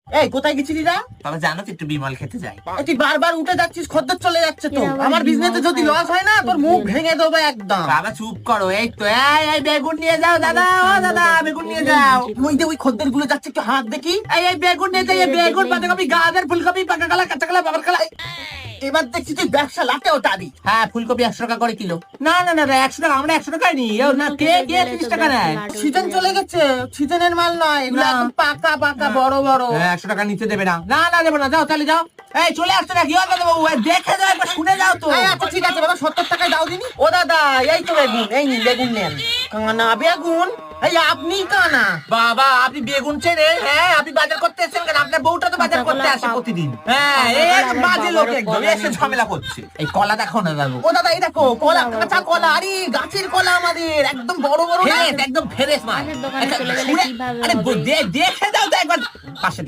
এই কোথায় গেছিলি রা? বাবা জানো তো একটু বিমল খেতে যাই। তুই বারবার উঠে যাচ্ছিস, খদ্দের চলে যাচ্ছে তো। আমার বিজনেসে যদি লস হয় না তোর মুখ ভেঙে দেবো একদম। বাবা চুপ করো, এই তো এই বেগুন নিয়ে যাও দাদা, ও দাদা বেগুন নিয়ে যাও। ওই যে ওই খদ্দের গুলো যাচ্ছে, একটু হাত দেখি। এই বেগুন নিয়ে যাই, বেগুন বাঁধাকপি গাজর ফুলকপি পাকা কলা কাঁচা কলা বাবার কলা। এবার দেখছি তুই ব্যবসা লাটে ওঠাবি। হ্যাঁ ফুলকপি 100 টাকা করে কিলো। না না না 100 টাকা, আমরা 100 টাকাই নি। না কে 30 টাকা নেয়? সিজন চলে গেছে, সিজনের মাল নয় এগুলো, না। একদম পাকা পাকা বড় বড়। 100 টাকা নিচে দেবে না। না না দেবো না, যাও তাহলে যাও। এই চলে আসছে নাকি ও দাদা বাবু? দেখে যাও একবার, শুনে যাও তো। আচ্ছা ঠিক আছে বাবা, 70 টাকায় দাও দিনি। ও দাদা এই তো বেগুন, এই নিন বেগুন নেন। কানা বেগুন, এই আপনি কানা। বাবা আপনি বেগুন চেনে? হ্যাঁ আপনি বাজার করতে এসেছেন কেন? আপনার বউটা তো বাজার করতে আসে প্রতিদিন। হ্যাঁ এই বাজে লোক একদম এসে ঝামেলা করছে। এই কলা দেখো না দাদু। ও দাদা এই দেখো কলা, কাঁচা কলা, আরে গাছের কলা আমাদের, একদম বড় বড় না। ফ্রেশ, একদম ফ্রেশ মাল। পাশের দোকানে আচ্ছা, চলে গেলে শুনে- কিভাবে আরে হবে? দেখে যাও তো একবার পাশে তো